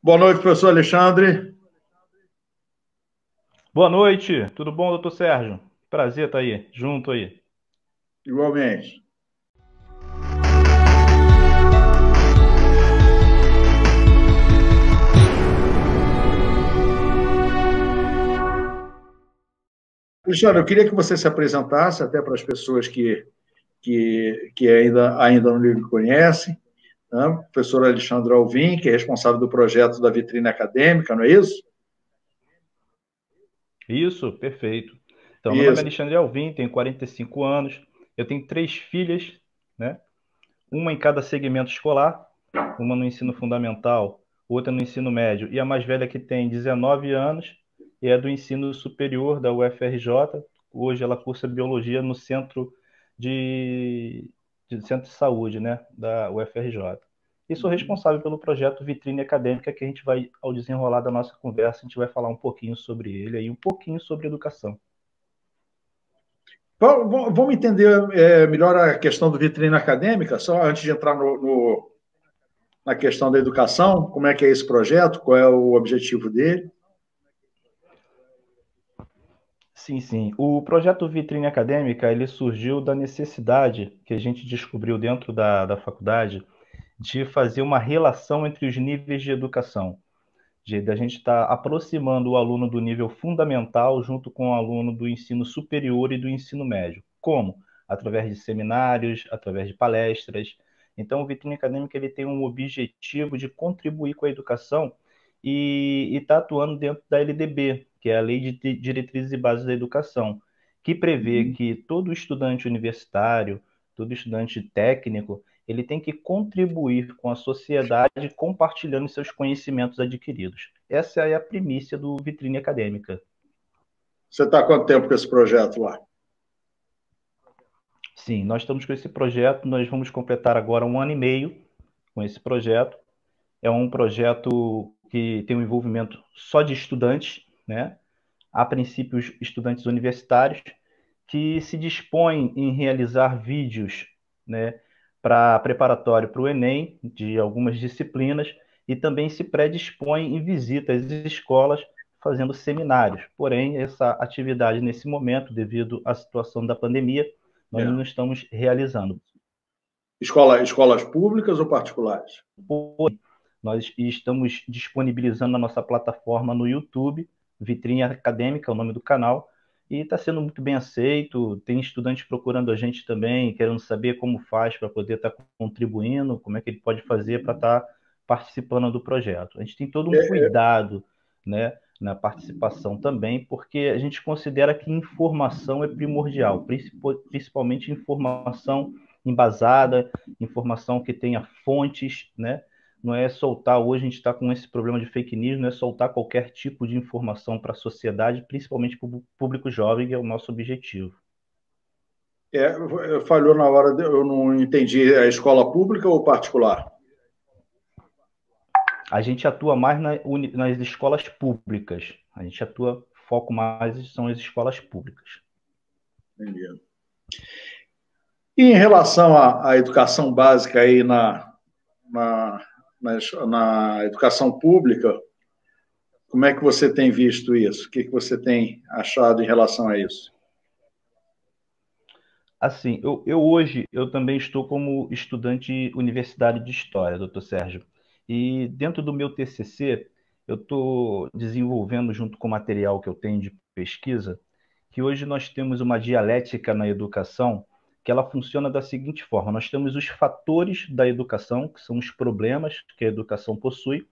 Boa noite, professor Alexandre. Boa noite, tudo bom, doutor Sérgio? Prazer estar aí, junto aí. Igualmente. Alexandre, eu queria que você se apresentasse até para as pessoas que ainda não lhe conhecem. Né? Professor Alexandre Alvim, que é responsável do projeto da Vitrine Acadêmica, não é isso? Isso, perfeito. Então, meu nome é Isso. Alexandre Alvim, tenho 45 anos, eu tenho três filhas, né? Uma em cada segmento escolar, uma no ensino fundamental, outra no ensino médio, e a mais velha que tem 19 anos e é do ensino superior da UFRJ. Hoje ela cursa biologia no de, centro de saúde, né, da UFRJ. E sou responsável pelo projeto Vitrine Acadêmica, que a gente vai, ao desenrolar da nossa conversa, a gente vai falar um pouquinho sobre ele e um pouquinho sobre educação. Vamos entender melhor a questão do Vitrine Acadêmica, só antes de entrar na questão da educação, como é que é esse projeto, qual é o objetivo dele. Sim, sim. O projeto Vitrine Acadêmica, ele surgiu da necessidade que a gente descobriu dentro da faculdade de fazer uma relação entre os níveis de educação, da gente estar aproximando o aluno do nível fundamental junto com o aluno do ensino superior e do ensino médio. Como? Através de seminários, através de palestras. Então, o Vitrine Acadêmica ele tem um objetivo de contribuir com a educação e está atuando dentro da LDB, que é a Lei de Diretrizes e Bases da Educação, que prevê Uhum. que todo estudante universitário, todo estudante técnico, ele tem que contribuir com a sociedade compartilhando seus conhecimentos adquiridos. Essa é a primícia do Vitrine Acadêmica. Você está há quanto tempo com esse projeto lá? Sim, nós estamos com esse projeto, nós vamos completar agora um ano e meio com esse projeto. É um projeto que tem um envolvimento só de estudantes, né? A princípio, estudantes universitários, que se dispõem em realizar vídeos, né, para preparatório para o Enem, de algumas disciplinas, e também se predispõem em visitas às escolas, fazendo seminários. Porém, essa atividade, nesse momento, devido à situação da pandemia, nós É. não estamos realizando. Escolas públicas ou particulares? Porém, nós estamos disponibilizando a nossa plataforma no YouTube, Vitrine Acadêmica, é o nome do canal, e está sendo muito bem aceito. Tem estudantes procurando a gente também, querendo saber como faz para poder estar contribuindo, como é que ele pode fazer para estar participando do projeto. A gente tem todo um É, cuidado, né, na participação também, porque a gente considera que informação é primordial, principalmente informação embasada, informação que tenha fontes, né? Não é soltar, hoje a gente está com esse problema de fake news, não é soltar qualquer tipo de informação para a sociedade, principalmente para o público jovem, que é o nosso objetivo. falhou na hora, eu não entendi, a escola pública ou particular? A gente atua mais nas escolas públicas, a gente atua, foco mais são as escolas públicas. Entendi. E em relação à educação básica aí na, na educação pública, como é que você tem visto isso? O que você tem achado em relação a isso? Assim, eu hoje eu também estou como estudante universitário de História, doutor Sérgio. E dentro do meu TCC, eu estou desenvolvendo, junto com o material que eu tenho de pesquisa, que hoje nós temos uma dialética na educação que ela funciona da seguinte forma: nós temos os fatores da educação, que são os problemas que a educação possui,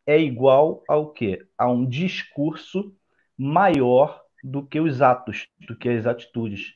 é igual ao quê? A um discurso maior do que os atos, do que as atitudes.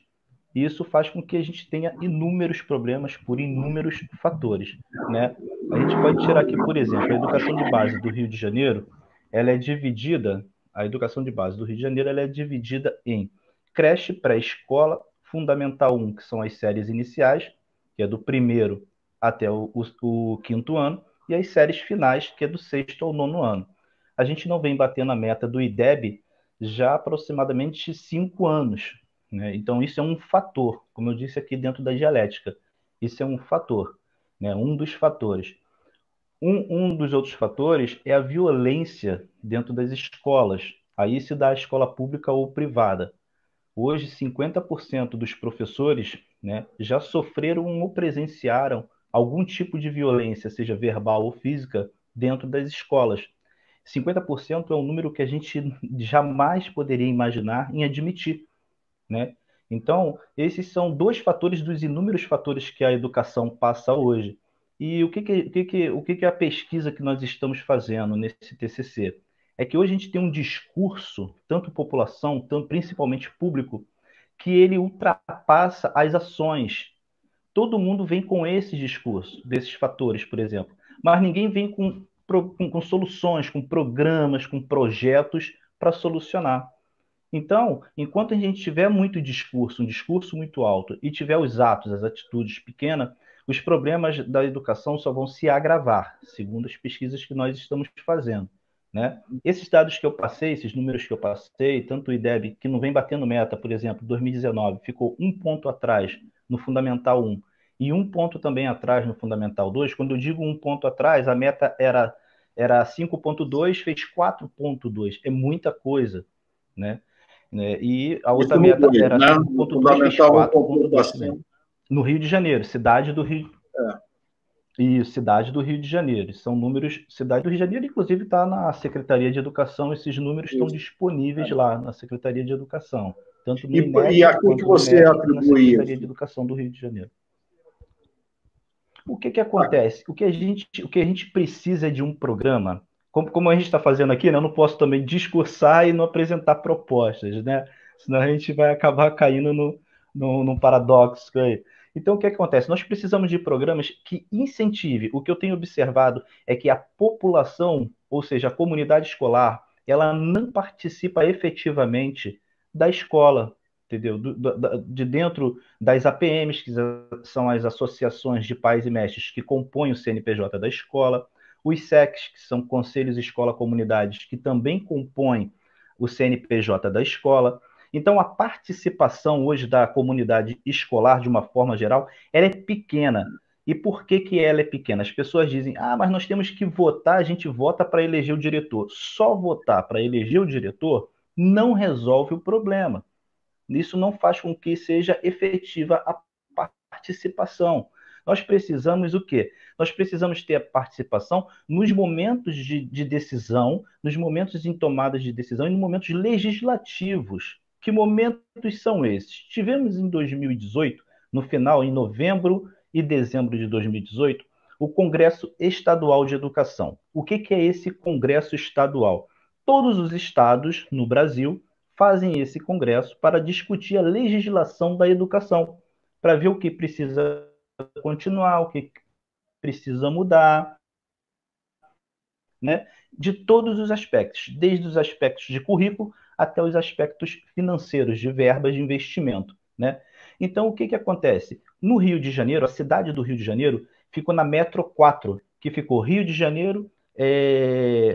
Isso faz com que a gente tenha inúmeros problemas por inúmeros fatores, né? A gente pode tirar aqui, por exemplo, a educação de base do Rio de Janeiro, ela é dividida, a educação de base do Rio de Janeiro, ela é dividida em creche, pré-escola, fundamental 1, que são as séries iniciais, que é do primeiro até o quinto ano, e as séries finais, que é do sexto ao nono ano. A gente não vem batendo a meta do IDEB já há aproximadamente 5 anos, né? Então, isso é um fator, como eu disse aqui dentro da dialética, isso é um fator, né? Um dos fatores. Um dos outros fatores é a violência dentro das escolas. Aí se dá a escola pública ou privada. Hoje, 50% dos professores, né, já sofreram ou presenciaram algum tipo de violência, seja verbal ou física, dentro das escolas. 50% é um número que a gente jamais poderia imaginar em admitir, né? Então, esses são dois fatores dos inúmeros fatores que a educação passa hoje. E o que é a pesquisa que nós estamos fazendo nesse TCC? É que hoje a gente tem um discurso, tanto população, tanto, principalmente público, que ele ultrapassa as ações. Todo mundo vem com esse discurso, desses fatores, por exemplo, mas ninguém vem com soluções, com programas, com projetos para solucionar. Então, enquanto a gente tiver muito discurso, um discurso muito alto, e tiver os atos, as atitudes pequenas, os problemas da educação só vão se agravar, segundo as pesquisas que nós estamos fazendo, né? Esses dados que eu passei, esses números que eu passei, tanto o IDEB, que não vem batendo meta, por exemplo, 2019, ficou um ponto atrás no Fundamental 1 e um ponto também atrás no Fundamental 2. Quando eu digo um ponto atrás, a meta era 5,2, fez 4,2. É muita coisa, né? E a outra Isso no meta 2, era né? No 5,2, fez fundamental 4,2 também. 1,4%. No Rio de Janeiro, cidade do Rio. É. E cidade do Rio de Janeiro. São números. Cidade do Rio de Janeiro, inclusive, está na Secretaria de Educação. Esses números estão Isso. disponíveis lá na Secretaria de Educação, tanto no E INEP a que quanto no você MEC e na atribui Secretaria isso? de Educação do Rio de Janeiro. O que acontece? O que a gente precisa é de um programa. Como a gente está fazendo aqui, né? Eu não posso também discursar e não apresentar propostas, né? Senão a gente vai acabar caindo num paradoxo aí. Então, o que acontece? Nós precisamos de programas que incentivem. O que eu tenho observado é que a população, ou seja, a comunidade escolar, ela não participa efetivamente da escola, entendeu? De dentro das APMs, que são as associações de pais e mestres que compõem o CNPJ da escola, os SECs, que são conselhos escola-comunidades, que também compõem o CNPJ da escola. Então, a participação hoje da comunidade escolar, de uma forma geral, ela é pequena. E por que que ela é pequena? As pessoas dizem, mas nós temos que votar, a gente vota para eleger o diretor. Só votar para eleger o diretor não resolve o problema. Isso não faz com que seja efetiva a participação. Nós precisamos o quê? Nós precisamos ter a participação nos momentos de decisão, nos momentos em tomadas de decisão e nos momentos legislativos. Que momentos são esses? Tivemos em 2018, no final, em novembro e dezembro de 2018, o Congresso Estadual de Educação. O que é esse Congresso Estadual? Todos os estados no Brasil fazem esse congresso para discutir a legislação da educação, para ver o que precisa continuar, o que precisa mudar, né? De todos os aspectos, desde os aspectos de currículo até os aspectos financeiros, de verbas de investimento, né? Então, o que acontece? No Rio de Janeiro, a cidade do Rio de Janeiro ficou na Metro 4, que ficou Rio de Janeiro,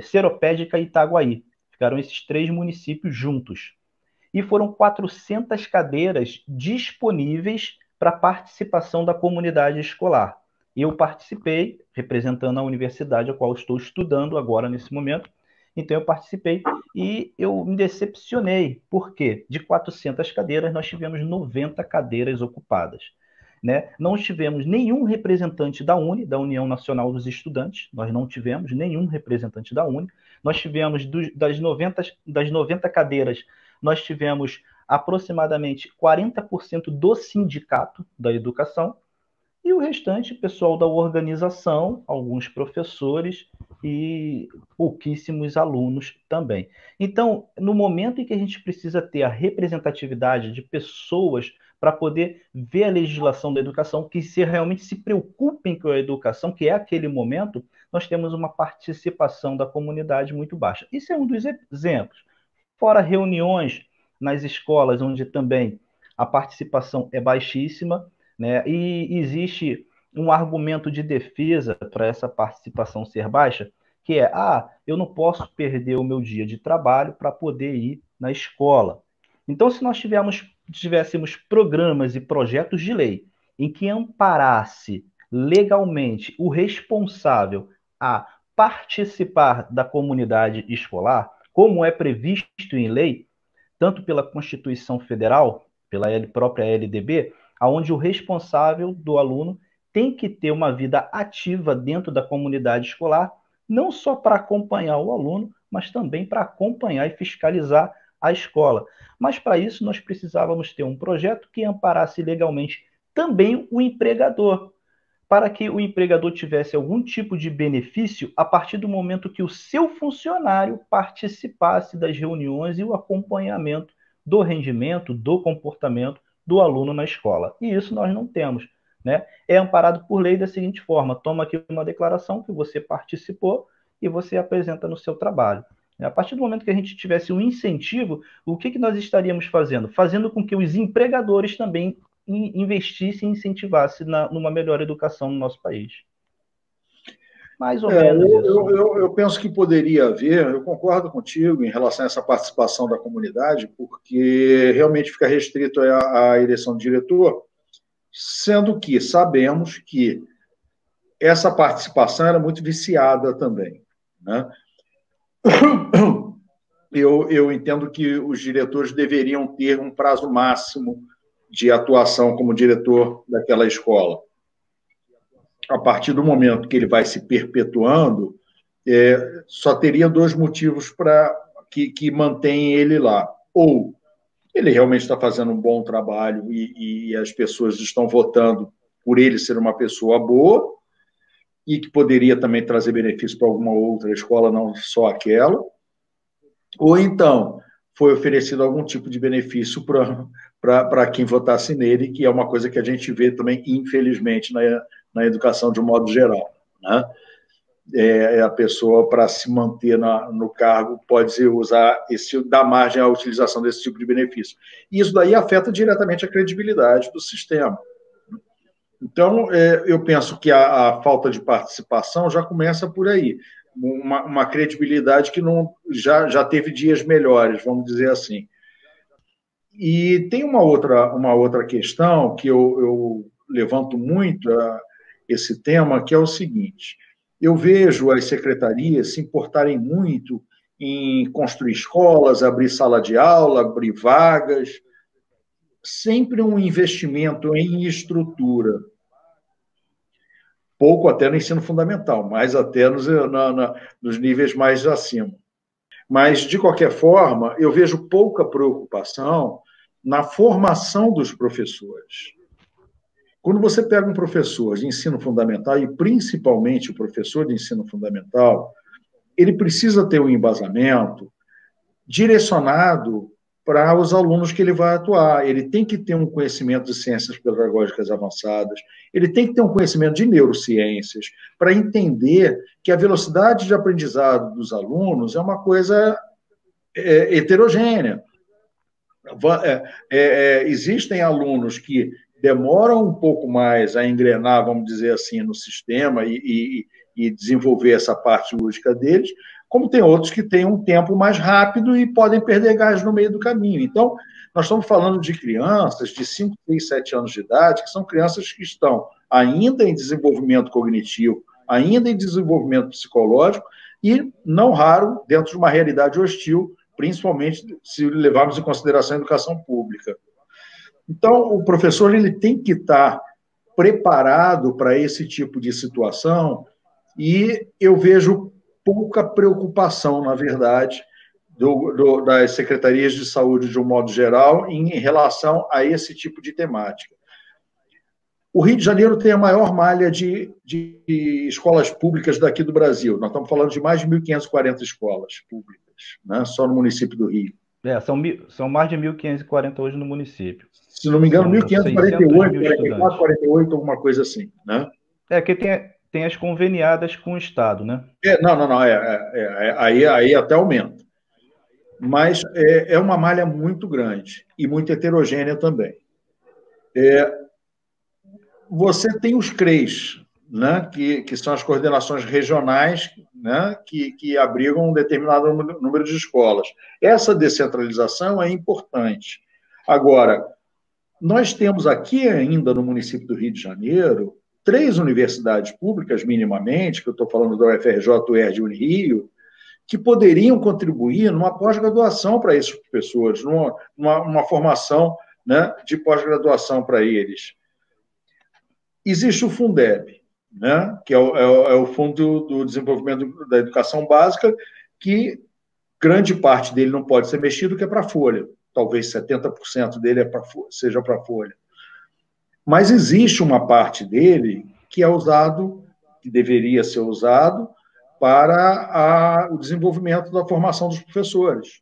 Seropédica e Itaguaí. Ficaram esses três municípios juntos. E foram 400 cadeiras disponíveis para participação da comunidade escolar. Eu participei, representando a universidade a qual estou estudando agora nesse momento. Então eu participei e eu me decepcionei, porque de 400 cadeiras nós tivemos 90 cadeiras ocupadas. Né? Não tivemos nenhum representante da UNE, da União Nacional dos Estudantes, nós não tivemos nenhum representante da UNE. Nós tivemos das 90 cadeiras, nós tivemos aproximadamente 40% do sindicato da educação e o restante, pessoal da organização, alguns professores e pouquíssimos alunos também. Então, no momento em que a gente precisa ter a representatividade de pessoas para poder ver a legislação da educação, que realmente se preocupem com a educação, que é aquele momento, nós temos uma participação da comunidade muito baixa. Isso é um dos exemplos. Fora reuniões nas escolas, onde também a participação é baixíssima, né? E existe um argumento de defesa para essa participação ser baixa, que é, eu não posso perder o meu dia de trabalho para poder ir na escola. Então, se nós tivéssemos programas e projetos de lei em que amparasse legalmente o responsável a participar da comunidade escolar, como é previsto em lei, tanto pela Constituição Federal, pela própria LDB, aonde o responsável do aluno tem que ter uma vida ativa dentro da comunidade escolar, não só para acompanhar o aluno, mas também para acompanhar e fiscalizar a escola. Mas para isso nós precisávamos ter um projeto que amparasse legalmente também o empregador, para que o empregador tivesse algum tipo de benefício a partir do momento que o seu funcionário participasse das reuniões e o acompanhamento do rendimento, do comportamento do aluno na escola. E isso nós não temos, né? É amparado por lei da seguinte forma: toma aqui uma declaração que você participou e você apresenta no seu trabalho. A partir do momento que a gente tivesse um incentivo, o que nós estaríamos fazendo? Fazendo com que os empregadores também investisse e incentivasse numa melhor educação no nosso país. Mais ou menos isso. Eu penso que poderia haver, eu concordo contigo em relação a essa participação da comunidade, porque realmente fica restrito à eleição de diretor, sendo que sabemos que essa participação era muito viciada também, né? Eu entendo que os diretores deveriam ter um prazo máximo de atuação como diretor daquela escola. A partir do momento que ele vai se perpetuando, só teria dois motivos que mantêm ele lá. Ou ele realmente está fazendo um bom trabalho e as pessoas estão votando por ele ser uma pessoa boa e que poderia também trazer benefício para alguma outra escola, não só aquela. Ou então foi oferecido algum tipo de benefício para quem votasse nele, que é uma coisa que a gente vê também, infelizmente, na educação de um modo geral, né? A pessoa, para se manter no cargo, pode dar margem à utilização desse tipo de benefício. E isso daí afeta diretamente a credibilidade do sistema. Então, eu penso que a falta de participação já começa por aí. Uma credibilidade que já teve dias melhores, vamos dizer assim. E tem uma outra questão que eu levanto muito esse tema, que é o seguinte: eu vejo as secretarias se importarem muito em construir escolas, abrir sala de aula, abrir vagas, sempre um investimento em estrutura, pouco até no ensino fundamental, mais até nos níveis mais acima. Mas, de qualquer forma, eu vejo pouca preocupação na formação dos professores. Quando você pega um professor de ensino fundamental, e principalmente o professor de ensino fundamental, ele precisa ter um embasamento direcionado para os alunos que ele vai atuar. Ele tem que ter um conhecimento de ciências pedagógicas avançadas, ele tem que ter um conhecimento de neurociências, para entender que a velocidade de aprendizado dos alunos é uma coisa heterogênea. Existem alunos que demoram um pouco mais a engrenar, vamos dizer assim, no sistema e desenvolver essa parte lúdica deles, como tem outros que têm um tempo mais rápido e podem perder gás no meio do caminho. Então, nós estamos falando de crianças de 5, 6, 7 anos de idade, que são crianças que estão ainda em desenvolvimento cognitivo, ainda em desenvolvimento psicológico e, não raro, dentro de uma realidade hostil, principalmente se levarmos em consideração a educação pública. Então, o professor ele tem que estar preparado para esse tipo de situação e eu vejo pouca preocupação, na verdade, das secretarias de saúde, de um modo geral, em relação a esse tipo de temática. O Rio de Janeiro tem a maior malha de escolas públicas daqui do Brasil. Nós estamos falando de mais de 1.540 escolas públicas, né, só no município do Rio. São mais de 1.540 hoje no município. Se não me engano, 1.548, 44, 48, alguma coisa assim, né? Que tem as conveniadas com o Estado, né? Não. Aí até aumenta. Mas é uma malha muito grande e muito heterogênea também. Você tem os CREs, né, que são as coordenações regionais, né, que abrigam um determinado número de escolas. Essa descentralização é importante. Agora, nós temos aqui ainda no município do Rio de Janeiro 3 universidades públicas, minimamente, que eu estou falando da UFRJ, UERJ e Unirio, que poderiam contribuir numa pós-graduação para esses professores, numa formação, né, de pós-graduação para eles. Existe o Fundeb, né, que é o Fundo do Desenvolvimento da Educação Básica, que grande parte dele não pode ser mexido, que é para a Folha. Talvez 70% dele seja para a Folha. Mas existe uma parte dele que é usado, que deveria ser usado, para o desenvolvimento da formação dos professores.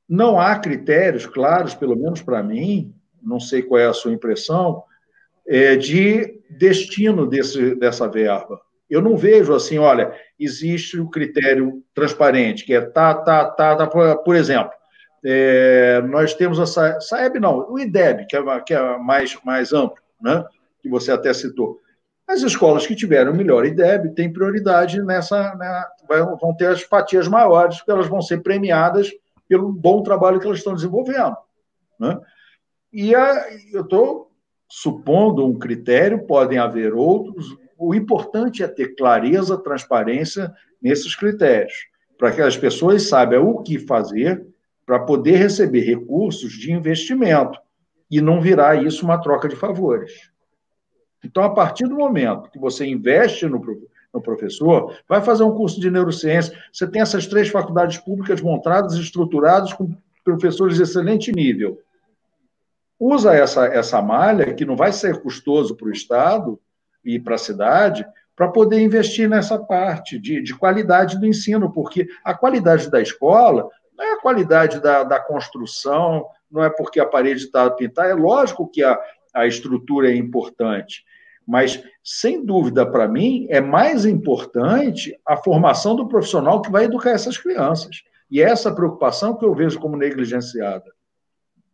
Não há critérios claros, pelo menos para mim, não sei qual é a sua impressão, de destino dessa verba. Eu não vejo assim, olha, existe o critério transparente, que é por exemplo, nós temos a SAEB, não, o IDEB, que é mais amplo, né, que você até citou. As escolas que tiveram melhor IDEB têm prioridade vão ter as fatias maiores, porque elas vão ser premiadas pelo bom trabalho que elas estão desenvolvendo, né? E eu estou supondo um critério, podem haver outros. O importante é ter clareza, transparência nesses critérios, para que as pessoas saibam o que fazer para poder receber recursos de investimento e não virar isso uma troca de favores. Então, a partir do momento que você investe no professor, vai fazer um curso de neurociência, você tem essas 3 faculdades públicas montadas e estruturadas com professores de excelente nível. Usa essa malha, que não vai ser custoso para o Estado e para a cidade, para poder investir nessa parte de qualidade do ensino, porque a qualidade da escola não é a qualidade da construção, não é porque a parede está pintada, é lógico que a estrutura é importante, mas, sem dúvida, para mim, é mais importante a formação do profissional que vai educar essas crianças. E é essa preocupação que eu vejo como negligenciada.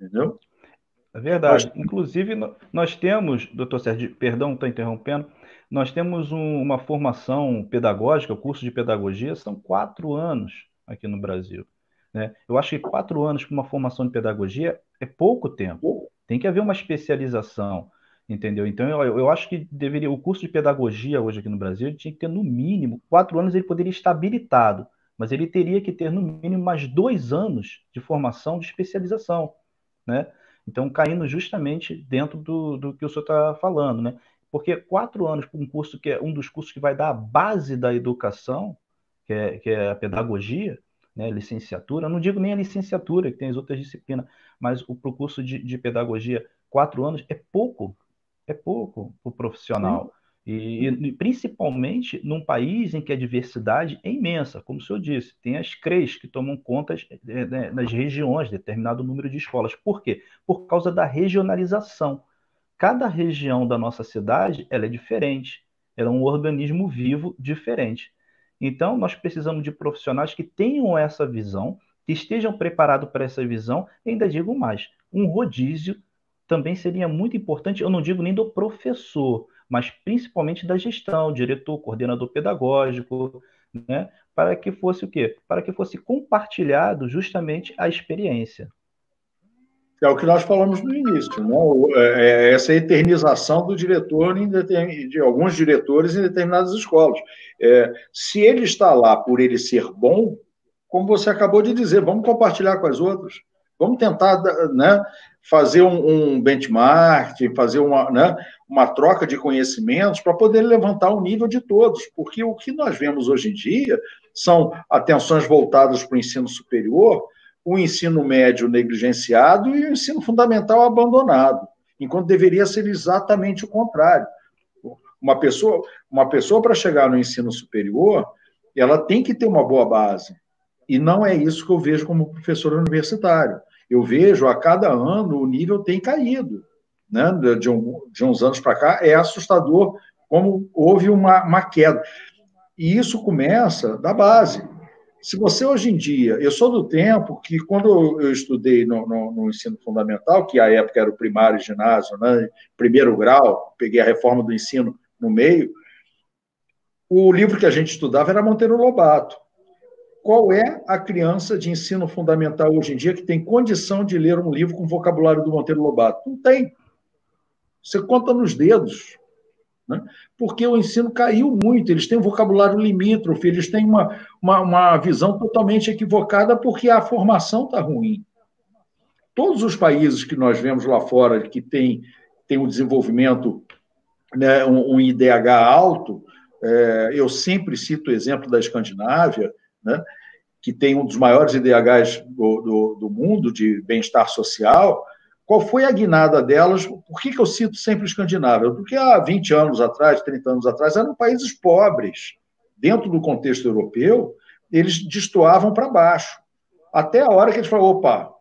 Entendeu? É verdade. Inclusive, nós temos, doutor Sérgio, perdão, estou interrompendo, nós temos uma formação pedagógica, o curso de pedagogia, são 4 anos aqui no Brasil, né? Eu acho que 4 anos para uma formação de pedagogia é pouco tempo. Tem que haver uma especialização, entendeu? Então, eu acho que o curso de pedagogia hoje aqui no Brasil, ele tinha que ter no mínimo 4 anos, ele poderia estar habilitado, mas ele teria que ter no mínimo mais 2 anos de formação de especialização, né? Então, caindo justamente dentro do que o senhor está falando, né? Porque 4 anos para um curso que é um dos cursos que vai dar a base da educação, que é a pedagogia, né? Licenciatura, eu não digo nem a licenciatura, que tem as outras disciplinas, mas o curso de pedagogia, 4 anos, é pouco para o profissional. E principalmente num país em que a diversidade é imensa, como o senhor disse, tem as CREs que tomam conta nas regiões, determinado número de escolas. Por quê? Por causa da regionalização. Cada região da nossa cidade ela é diferente, ela é um organismo vivo diferente. Então, nós precisamos de profissionais que tenham essa visão, que estejam preparados para essa visão, e ainda digo mais, um rodízio também seria muito importante, eu não digo nem do professor, mas principalmente da gestão, diretor, coordenador pedagógico, né? Para que fosse o quê? Para que fosse compartilhado justamente a experiência. É o que nós falamos no início, né? Essa eternização do diretor, de alguns diretores em determinadas escolas. Se ele está lá por ele ser bom, como você acabou de dizer, vamos compartilhar com as outras. Vamos tentar, né, fazer um benchmark, fazer uma troca de conhecimentos para poder levantar o nível de todos, porque o que nós vemos hoje em dia são atenções voltadas para o ensino superior, o ensino médio negligenciado e o ensino fundamental abandonado, enquanto deveria ser exatamente o contrário. Uma pessoa para chegar no ensino superior, ela tem que ter uma boa base. E não é isso que eu vejo como professor universitário. Eu vejo, a cada ano, o nível tem caído. Né? De uns anos para cá, é assustador como houve uma queda. E isso começa da base. Se você, hoje em dia... Eu sou do tempo que, quando eu estudei no ensino fundamental, que à época era o primário e ginásio, né? Primeiro grau, peguei a reforma do ensino no meio, o livro que a gente estudava era Monteiro Lobato. Qual é a criança de ensino fundamental hoje em dia que tem condição de ler um livro com vocabulário do Monteiro Lobato? Não tem. Você conta nos dedos. né? Porque o ensino caiu muito, eles têm um vocabulário limítrofe, eles têm uma visão totalmente equivocada porque a formação está ruim. Todos os países que nós vemos lá fora que tem um desenvolvimento, né, um IDH alto, eu sempre cito o exemplo da Escandinávia, né, que tem um dos maiores IDHs do mundo de bem-estar social. Qual foi a guinada delas? Por que eu cito sempre Escandinávia? Porque há 20 anos atrás, 30 anos atrás, eram países pobres. Dentro do contexto europeu, eles destoavam para baixo. Até a hora que eles falaram, opa,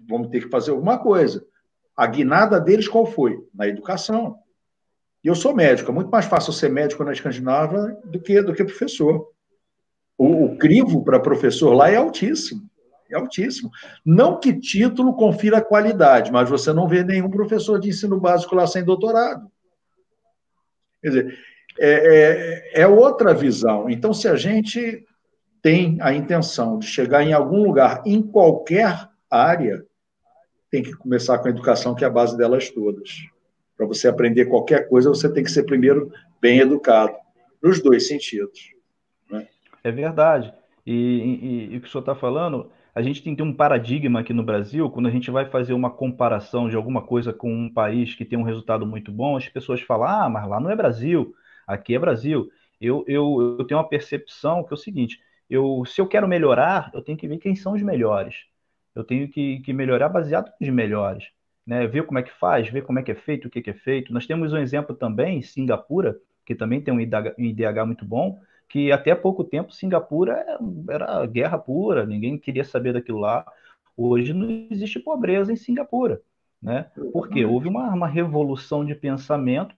vamos ter que fazer alguma coisa. A guinada deles qual foi? Na educação. E eu sou médico, é muito mais fácil ser médico na Escandinávia do que professor. O crivo para professor lá é altíssimo. É altíssimo. Não que título confira qualidade, mas você não vê nenhum professor de ensino básico lá sem doutorado. Quer dizer, é outra visão. Então, se a gente tem a intenção de chegar em algum lugar, em qualquer área, tem que começar com a educação, que é a base delas todas. Para você aprender qualquer coisa, você tem que ser primeiro bem educado, nos dois sentidos. Né? É verdade. E o que o senhor está falando, a gente tem que ter um paradigma aqui no Brasil, quando a gente vai fazer uma comparação de alguma coisa com um país que tem um resultado muito bom, as pessoas falam, ah, mas lá não é Brasil, aqui é Brasil. Eu tenho uma percepção que é o seguinte, se eu quero melhorar, eu tenho que ver quem são os melhores. Eu tenho que melhorar baseado nos melhores. Né? Ver como é que faz, ver como é que é feito, o que que é feito. Nós temos um exemplo também, Singapura, que também tem um IDH muito bom, que até pouco tempo Singapura era guerra pura, ninguém queria saber daquilo lá. Hoje não existe pobreza em Singapura, né? Porque houve uma revolução de pensamento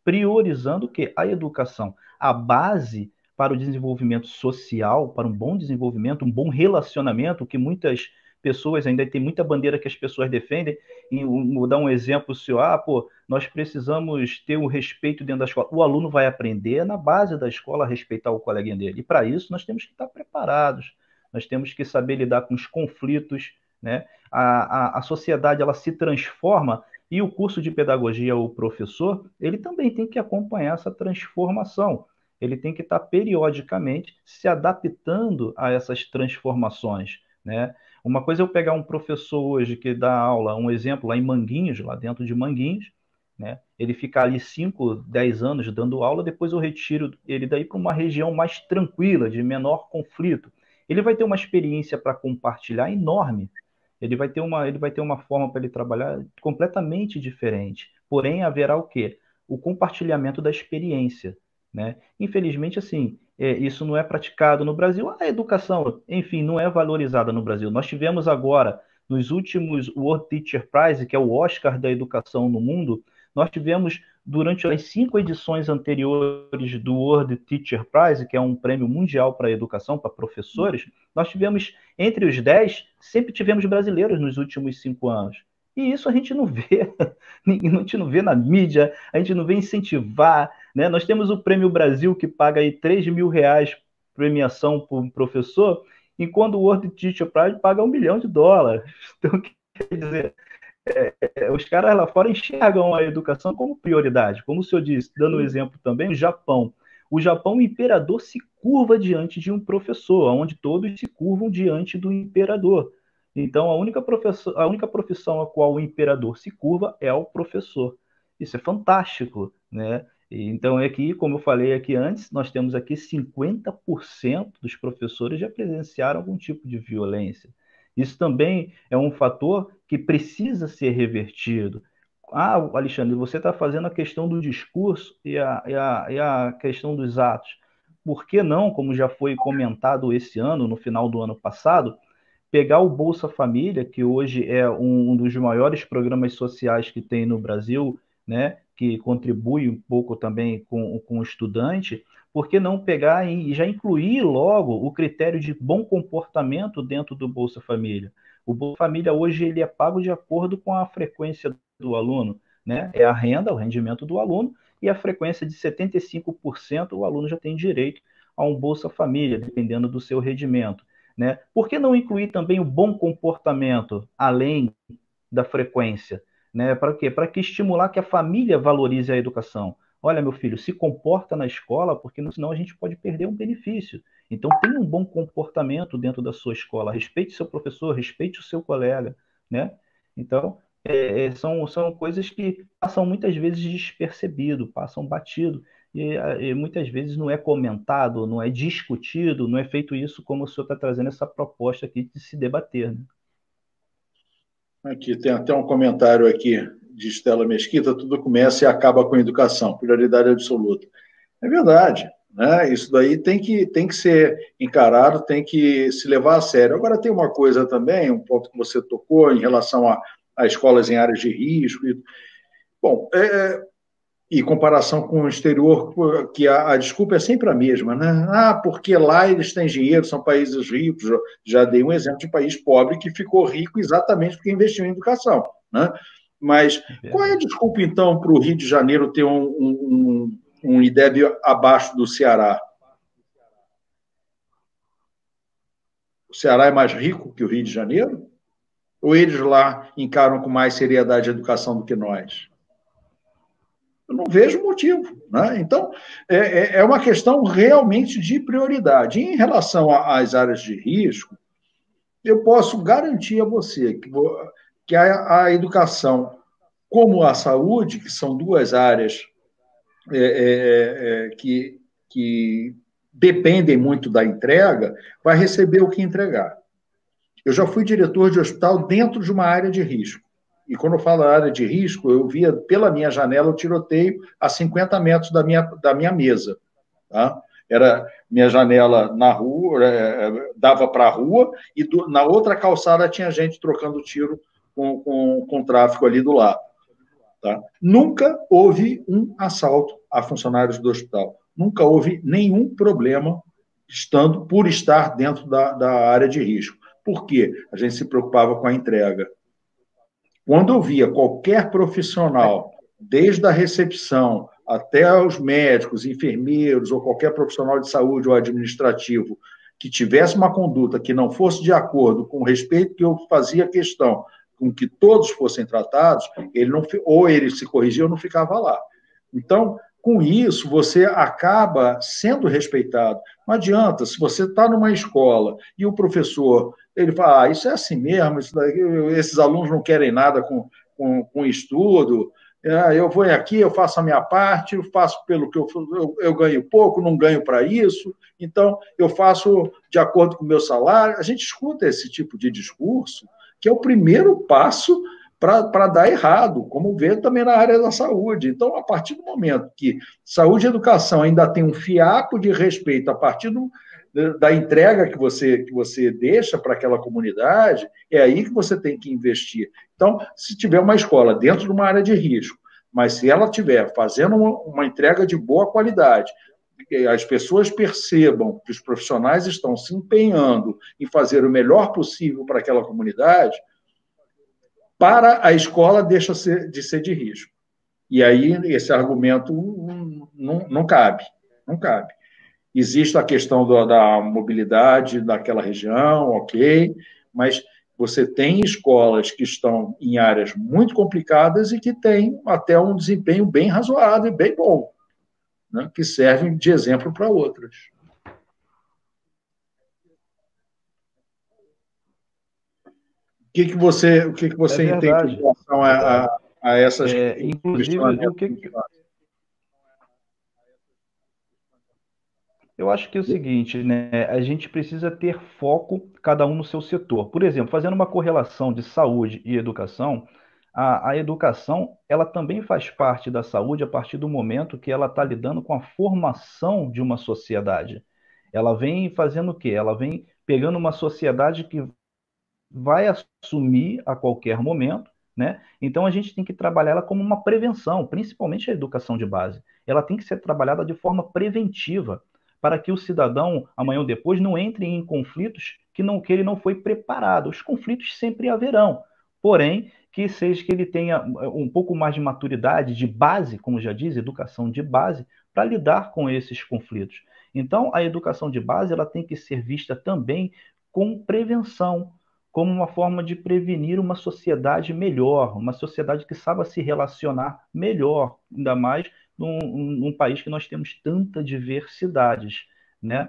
priorizando o quê? A educação. A base para o desenvolvimento social, para um bom desenvolvimento, um bom relacionamento, que muitas pessoas, ainda tem muita bandeira que as pessoas defendem, e vou dar um exemplo, senhor, pô, nós precisamos ter o respeito dentro da escola. O aluno vai aprender na base da escola a respeitar o coleguinha dele. E para isso nós temos que estar preparados, nós temos que saber lidar com os conflitos, né? A sociedade ela se transforma e o curso de pedagogia, o professor, ele também tem que acompanhar essa transformação. Ele tem que estar periodicamente se adaptando a essas transformações, né? Uma coisa é eu pegar um professor hoje que dá aula, um exemplo lá em Manguinhos, lá dentro de Manguinhos, né? Ele fica ali 5, 10 anos dando aula, depois eu retiro ele daí para uma região mais tranquila, de menor conflito. Ele vai ter uma experiência para compartilhar enorme, ele vai ter uma forma para ele trabalhar completamente diferente. Porém, haverá o quê? O compartilhamento da experiência, né? Infelizmente, assim, isso não é praticado no Brasil. A educação, enfim, não é valorizada no Brasil. Nós tivemos agora, nos últimos World Teacher Prize, que é o Oscar da educação no mundo, nós tivemos, durante as 5 edições anteriores do World Teacher Prize, que é um prêmio mundial para a educação, para professores, nós tivemos, entre os 10, sempre tivemos brasileiros nos últimos 5 anos. E isso a gente não vê, a gente não vê na mídia, a gente não vê incentivar, né? Nós temos o Prêmio Brasil, que paga aí R$ 3.000 premiação por um professor, enquanto o World Teacher Prize paga US$ 1 milhão. Então, quer dizer, os caras lá fora enxergam a educação como prioridade. Como o senhor disse, dando um exemplo também, o Japão. O Japão, o imperador se curva diante de um professor, onde todos se curvam diante do imperador. Então, a única profissão a qual o imperador se curva é ao professor. Isso é fantástico, né? Então, aqui, como eu falei aqui antes, nós temos aqui 50% dos professores já presenciaram algum tipo de violência. Isso também é um fator que precisa ser revertido. Alexandre, você está fazendo a questão do discurso e a questão dos atos. Por que não, como já foi comentado esse ano, no final do ano passado, pegar o Bolsa Família, que hoje é um dos maiores programas sociais que tem no Brasil, né, que contribui um pouco também com o estudante, por que não pegar e já incluir logo o critério de bom comportamento dentro do Bolsa Família? O Bolsa Família hoje ele é pago de acordo com a frequência do aluno, né? É a renda, o rendimento do aluno, e a frequência de 75% o aluno já tem direito a um Bolsa Família, dependendo do seu rendimento. Né? Por que não incluir também o bom comportamento além da frequência? Né? Para quê? Para que estimular que a família valorize a educação. olha, meu filho, se comporta na escola, porque senão a gente pode perder um benefício. Então, tenha um bom comportamento dentro da sua escola, respeite seu professor, respeite o seu colega, né? Então, são coisas que passam muitas vezes despercebido, passam batido, e muitas vezes não é comentado, não é discutido, não é feito isso como o senhor está trazendo essa proposta aqui de se debater, né? Aqui tem até um comentário aqui de Estela Mesquita: tudo começa e acaba com a educação, prioridade absoluta. É verdade, né? Isso daí tem que ser encarado, tem que se levar a sério. Agora, tem uma coisa também, um ponto que você tocou em relação a escolas em áreas de risco. Bom, e comparação com o exterior, que a desculpa é sempre a mesma, né? Ah, porque lá eles têm dinheiro, são países ricos. Já dei um exemplo de país pobre que ficou rico exatamente porque investiu em educação, né? Mas É qual é a verdade. desculpa, então, para o Rio de Janeiro ter um IDEB abaixo do Ceará? O Ceará é mais rico que o Rio de Janeiro? Ou eles lá encaram com mais seriedade a educação do que nós? Eu não vejo motivo. Né? Então, é uma questão realmente de prioridade. Em relação às áreas de risco, eu posso garantir a você que a educação, como a saúde, que são duas áreas que dependem muito da entrega, vai receber o que entregar. Eu já fui diretor de hospital dentro de uma área de risco. E quando eu falo área de risco, eu via pela minha janela o tiroteio a 50 metros da minha mesa. Tá? Era minha janela na rua, dava para a rua, e na outra calçada tinha gente trocando tiro com tráfico ali do lado. Tá? Nunca houve um assalto a funcionários do hospital. Nunca houve nenhum problema por estar dentro da área de risco. Por quê? A gente se preocupava com a entrega. Quando eu via qualquer profissional, desde a recepção até os médicos, enfermeiros ou qualquer profissional de saúde ou administrativo, que tivesse uma conduta que não fosse de acordo com o respeito que eu fazia questão, com que todos fossem tratados, ele não, ou ele se corrigia ou não ficava lá. Então, com isso, você acaba sendo respeitado. Não adianta, se você está numa escola e o professor ele fala, isso é assim mesmo, esses alunos não querem nada com estudo, eu vou aqui, eu faço a minha parte, eu faço pelo que eu ganho pouco, não ganho para isso, então eu faço de acordo com o meu salário. A gente escuta esse tipo de discurso, que é o primeiro passo para dar errado, como vê também na área da saúde. Então, a partir do momento que saúde e educação ainda tem um fiapo de respeito, a partir da entrega que você deixa para aquela comunidade, é aí que você tem que investir. Então, se tiver uma escola dentro de uma área de risco, mas se ela estiver fazendo uma entrega de boa qualidade, as pessoas percebam que os profissionais estão se empenhando em fazer o melhor possível para aquela comunidade, para a escola deixa de ser de risco. E aí esse argumento não cabe, não cabe. Existe a questão da mobilidade daquela região, ok, mas você tem escolas que estão em áreas muito complicadas e que têm até um desempenho bem razoável e bem bom, né, que servem de exemplo para outras. O que você É entende em verdade, relação é verdade. a essas Inclusive, questionamentos que me fazem? eu acho que é o seguinte, né? A gente precisa ter foco, cada um no seu setor. Por exemplo, fazendo uma correlação de saúde e educação, a educação, ela também faz parte da saúde a partir do momento que ela está lidando com a formação de uma sociedade. Ela vem fazendo o quê? Ela vem pegando uma sociedade que vai assumir a qualquer momento, né? Então a gente tem que trabalhar ela como uma prevenção, principalmente a educação de base. Ela tem que ser trabalhada de forma preventiva, para que o cidadão, amanhã ou depois, não entre em conflitos que ele não foi preparado. Os conflitos sempre haverão, porém, que ele tenha um pouco mais de maturidade, de base, como já diz, educação de base, para lidar com esses conflitos. Então, a educação de base ela tem que ser vista também com prevenção, como uma forma de prevenir uma sociedade melhor, uma sociedade que saiba se relacionar melhor, ainda mais num país que nós temos tanta diversidades, né?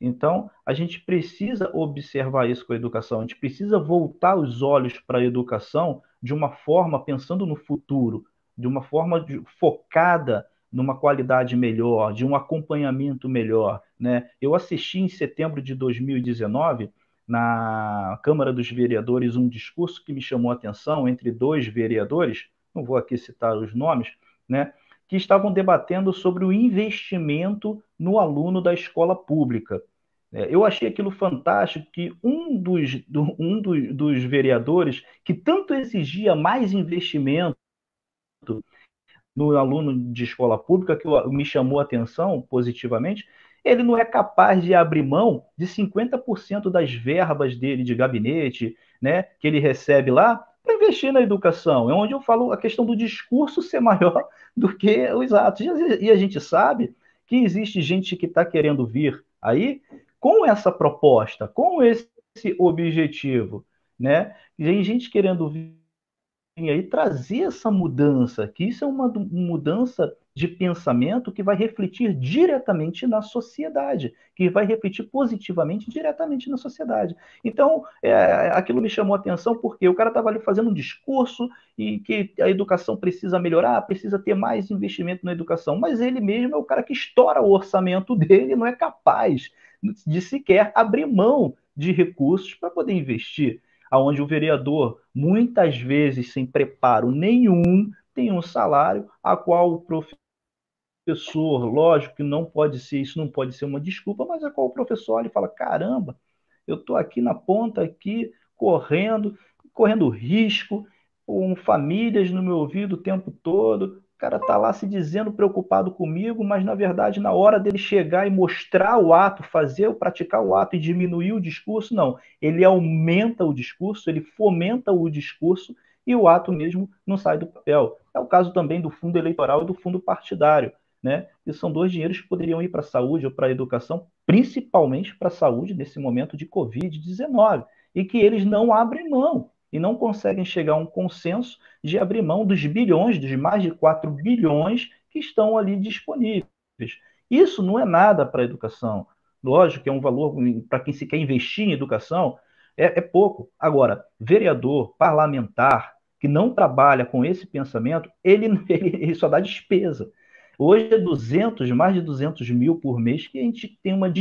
Então, a gente precisa observar isso com a educação, a gente precisa voltar os olhos para a educação de uma forma pensando no futuro, de uma forma focada numa qualidade melhor, de um acompanhamento melhor, né? Eu assisti em setembro de 2019 na Câmara dos Vereadores um discurso que me chamou a atenção entre dois vereadores, não vou aqui citar os nomes, né? Que estavam debatendo sobre o investimento no aluno da escola pública. Eu achei aquilo fantástico que dos vereadores que tanto exigia mais investimento no aluno de escola pública, que me chamou a atenção positivamente, ele não é capaz de abrir mão de 50% das verbas dele de gabinete, né, que ele recebe lá, para investir na educação. É onde eu falo a questão do discurso ser maior do que os atos. E a gente sabe que existe gente que está querendo vir aí com essa proposta, com esse objetivo, né? Tem gente querendo vir aí trazer essa mudança, que isso é uma mudança de pensamento que vai refletir diretamente na sociedade, que vai refletir positivamente diretamente na sociedade. Então, aquilo me chamou a atenção porque o cara estava ali fazendo um discurso e que a educação precisa melhorar, precisa ter mais investimento na educação, mas ele mesmo é o cara que estoura o orçamento dele, não é capaz de sequer abrir mão de recursos para poder investir aonde o vereador, muitas vezes sem preparo nenhum, tem um salário a qual o professor, lógico que não pode ser, isso não pode ser uma desculpa, mas a qual o professor olha e fala, caramba, eu estou aqui na ponta, aqui, correndo risco, com famílias no meu ouvido o tempo todo, o cara está lá se dizendo preocupado comigo, mas na verdade, na hora dele chegar e mostrar o ato, praticar o ato e diminuir o discurso, não. Ele aumenta o discurso, ele fomenta o discurso e o ato mesmo não sai do papel. É o caso também do fundo eleitoral e do fundo partidário, né? E são dois dinheiros que poderiam ir para a saúde ou para a educação, principalmente para a saúde nesse momento de Covid-19, e que eles não abrem mão e não conseguem chegar a um consenso de abrir mão dos bilhões, dos mais de 4 bilhões que estão ali disponíveis. Isso não é nada para a educação. Lógico que é um valor para quem se quer investir em educação, é pouco. Agora, vereador, parlamentar, que não trabalha com esse pensamento, ele só dá despesa. Hoje é 200, mais de 200 mil por mês que a gente tem uma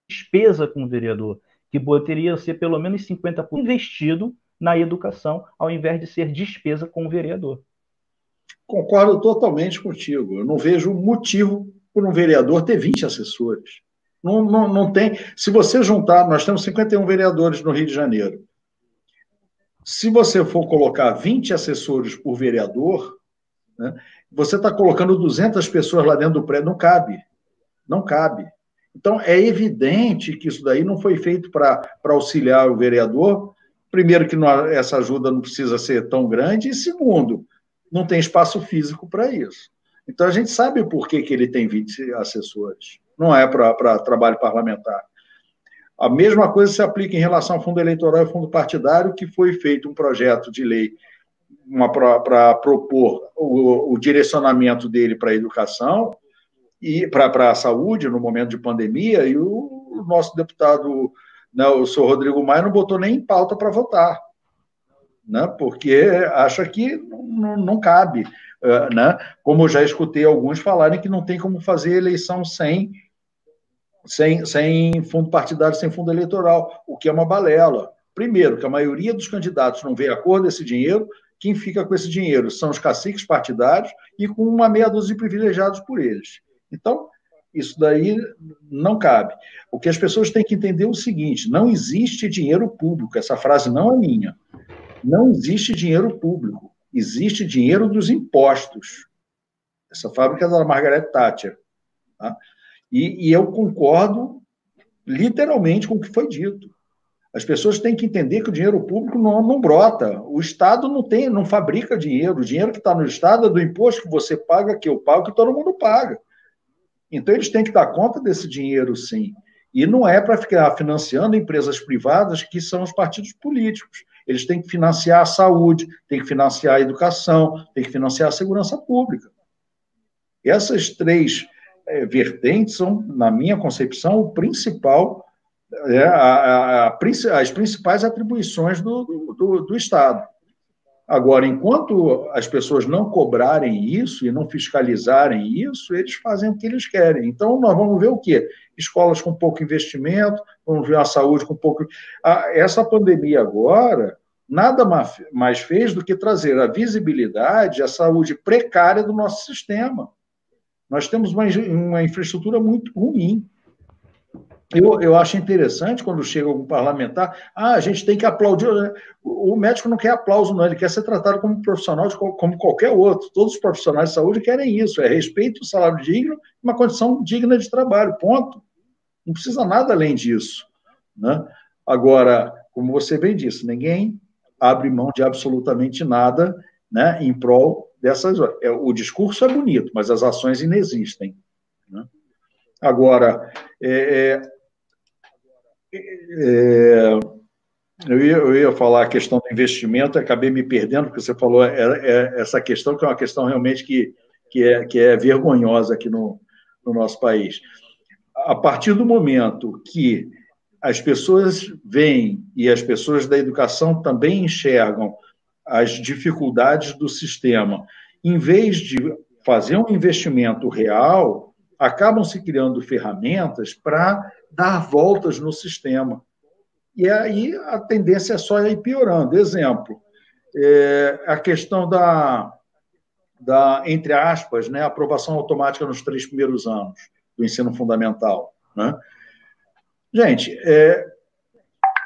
despesa com o vereador, que poderia ser pelo menos 50% investido na educação, ao invés de ser despesa com o vereador. Concordo totalmente contigo. Eu não vejo motivo por um vereador ter 20 assessores. Não tem. Se você juntar, nós temos 51 vereadores no Rio de Janeiro. Se você for colocar 20 assessores por vereador, né, você está colocando 200 pessoas lá dentro do prédio. Não cabe. Não cabe. Então, é evidente que isso daí não foi feito para auxiliar o vereador. Primeiro, que essa ajuda não precisa ser tão grande. E segundo, não tem espaço físico para isso. Então, a gente sabe por que ele tem 20 assessores. Não é para trabalho parlamentar. A mesma coisa se aplica em relação ao fundo eleitoral e fundo partidário, que foi feito um projeto de lei para propor o direcionamento dele para a educação e para a saúde no momento de pandemia, e o nosso deputado, né, o senhor Rodrigo Maia, não botou nem em pauta para votar, né, porque acha que não cabe. Né, como eu já escutei alguns falarem que não tem como fazer eleição sem fundo partidário, sem fundo eleitoral, o que é uma balela. Primeiro, que a maioria dos candidatos não vê a cor desse dinheiro, quem fica com esse dinheiro são os caciques partidários e com uma meia dúzia de privilegiados por eles. Então, isso daí não cabe. O que as pessoas têm que entender é o seguinte: não existe dinheiro público. Essa frase não é minha. Não existe dinheiro público. Existe dinheiro dos impostos. Essa fábrica é da Margaret Thatcher. Tá? E eu concordo literalmente com o que foi dito. As pessoas têm que entender que o dinheiro público não brota. O Estado não fabrica dinheiro. O dinheiro que está no Estado é do imposto que você paga, que eu pago, que todo mundo paga. Então, eles têm que dar conta desse dinheiro, sim. E não é para ficar financiando empresas privadas que são os partidos políticos. Eles têm que financiar a saúde, têm que financiar a educação, têm que financiar a segurança pública. Essas três vertentes são, na minha concepção, o principal, as principais atribuições do Estado. Agora, enquanto as pessoas não cobrarem isso e não fiscalizarem isso, eles fazem o que eles querem. Então, nós vamos ver o quê? Escolas com pouco investimento, vamos ver a saúde com pouco... Essa pandemia agora nada mais fez do que trazer a visibilidade, a saúde precária do nosso sistema. Nós temos uma infraestrutura muito ruim. Eu acho interessante quando chega algum parlamentar, a gente tem que aplaudir. O médico não quer aplauso, não, ele quer ser tratado como profissional, como qualquer outro. Todos os profissionais de saúde querem isso, respeito, salário digno e uma condição digna de trabalho, ponto. Não precisa nada além disso. Né? Agora, como você bem disse, ninguém abre mão de absolutamente nada, né, em prol dessas... O discurso é bonito, mas as ações inexistem. Né? Agora, eu ia falar a questão do investimento, acabei me perdendo, porque você falou essa questão, que é uma questão realmente que é vergonhosa aqui no nosso país. A partir do momento que as pessoas veem, e as pessoas da educação também enxergam as dificuldades do sistema, em vez de fazer um investimento real, acabam se criando ferramentas para dar voltas no sistema. E aí a tendência é só ir piorando. Exemplo, a questão da, entre aspas, né, aprovação automática nos 3 primeiros anos do ensino fundamental. Né? Gente,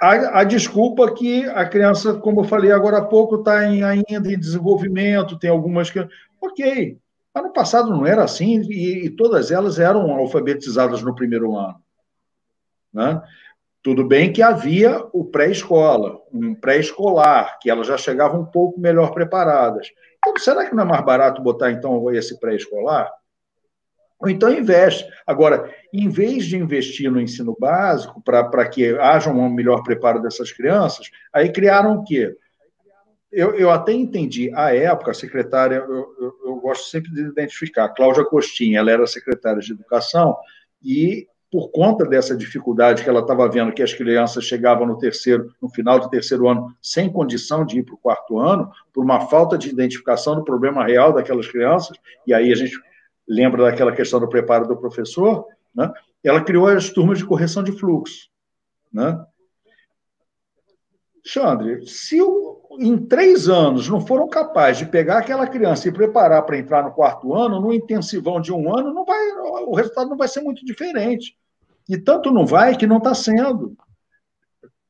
a desculpa que a criança, como eu falei agora há pouco, está ainda em desenvolvimento, tem algumas que... Ok, ano passado não era assim, e todas elas eram alfabetizadas no primeiro ano. Né? Tudo bem que havia o pré-escola, um pré-escolar, que elas já chegavam um pouco melhor preparadas. Então, será que não é mais barato botar, então, esse pré-escolar? Ou então investe. Agora, em vez de investir no ensino básico, para que haja um melhor preparo dessas crianças, aí criaram o quê? Eu até entendi, à época, a secretária, eu gosto sempre de identificar, Cláudia Costin, ela era secretária de Educação, e por conta dessa dificuldade que ela estava vendo, que as crianças chegavam no final do terceiro ano, sem condição de ir para o quarto ano, por uma falta de identificação do problema real daquelas crianças, e aí a gente lembra daquela questão do preparo do professor, né? Ela criou as turmas de correção de fluxo. Né? Xandre, se em 3 anos não foram capazes de pegar aquela criança e preparar para entrar no quarto ano, no intensivão de 1 ano, o resultado não vai ser muito diferente. E tanto não vai que não está sendo.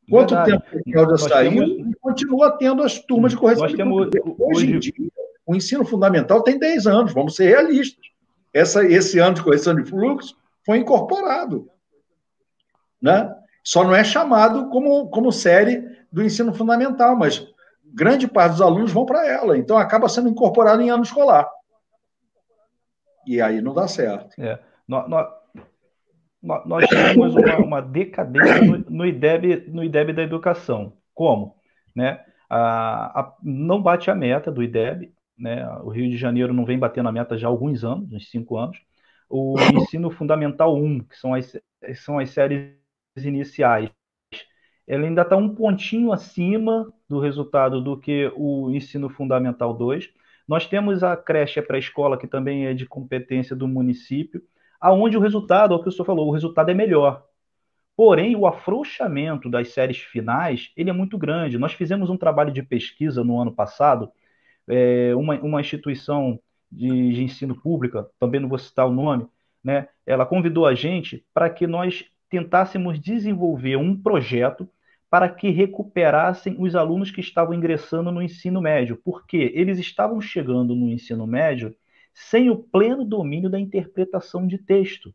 Quanto tempo a Cláudia saiu e continua tendo as turmas de correção de fluxo. Hoje em dia, o ensino fundamental tem 10 anos, vamos ser realistas. Esse ano de correção de fluxo foi incorporado. Né? Só não é chamado como série do ensino fundamental, mas grande parte dos alunos vão para ela, então acaba sendo incorporado em ano escolar. E aí não dá certo. Nós temos uma decadência no IDEB da educação. Como? Né? Não bate a meta do IDEB, né? O Rio de Janeiro não vem batendo a meta já há alguns anos, uns 5 anos. O ensino fundamental 1, que são as séries iniciais, ela ainda está um pontinho acima do resultado do que o ensino fundamental 2. Nós temos a creche pré-escola, que também é de competência do município, aonde o resultado, é o que o senhor falou, o resultado é melhor. Porém, o afrouxamento das séries finais, ele é muito grande. Nós fizemos um trabalho de pesquisa no ano passado, uma instituição de ensino pública, também não vou citar o nome, né? Ela convidou a gente para que nós tentássemos desenvolver um projeto para que recuperassem os alunos que estavam ingressando no ensino médio, porque eles estavam chegando no ensino médio sem o pleno domínio da interpretação de texto.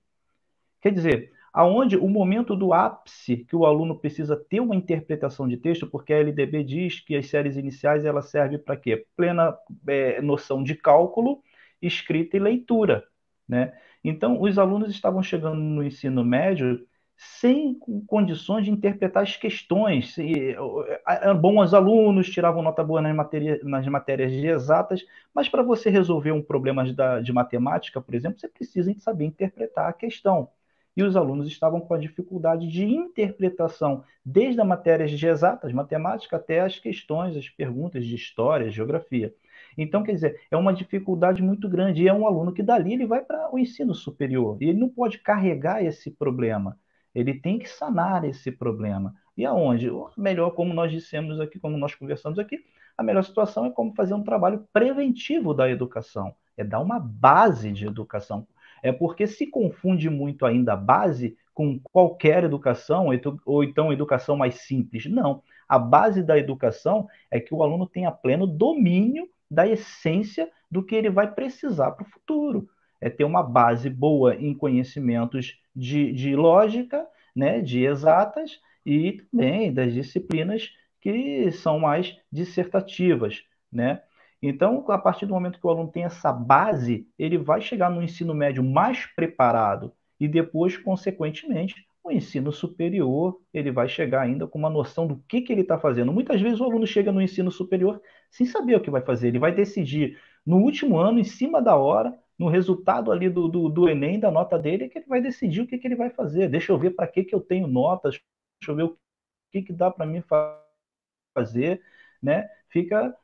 Quer dizer, aonde o momento do ápice que o aluno precisa ter uma interpretação de texto, porque a LDB diz que as séries iniciais ela serve para quê? Plena noção de cálculo, escrita e leitura, né? Então, os alunos estavam chegando no ensino médio sem condições de interpretar as questões. Eram bons alunos, tiravam nota boa nas matérias de exatas, mas para você resolver um problema de matemática, por exemplo, você precisa saber interpretar a questão. E os alunos estavam com a dificuldade de interpretação, desde as matérias de exatas, matemática, até as questões, as perguntas de história, geografia. Então, quer dizer, é uma dificuldade muito grande. E é um aluno que dali ele vai para o ensino superior. E ele não pode carregar esse problema. Ele tem que sanar esse problema. E aonde? O melhor, como nós dissemos aqui, como nós conversamos aqui, a melhor situação é como fazer um trabalho preventivo da educação. É dar uma base de educação. É porque se confunde muito ainda a base com qualquer educação, ou então educação mais simples. Não. A base da educação é que o aluno tenha pleno domínio da essência do que ele vai precisar para o futuro. É ter uma base boa em conhecimentos de lógica, né, de exatas, e também das disciplinas que são mais dissertativas, né? Então, a partir do momento que o aluno tem essa base, ele vai chegar no ensino médio mais preparado e depois, consequentemente, o ensino superior, ele vai chegar ainda com uma noção do que ele está fazendo. Muitas vezes o aluno chega no ensino superior sem saber o que vai fazer. Ele vai decidir no último ano, em cima da hora, no resultado ali do Enem, da nota dele, que ele vai decidir o que ele vai fazer. Deixa eu ver para que eu tenho notas, deixa eu ver o que dá para mim fazer, né? Fica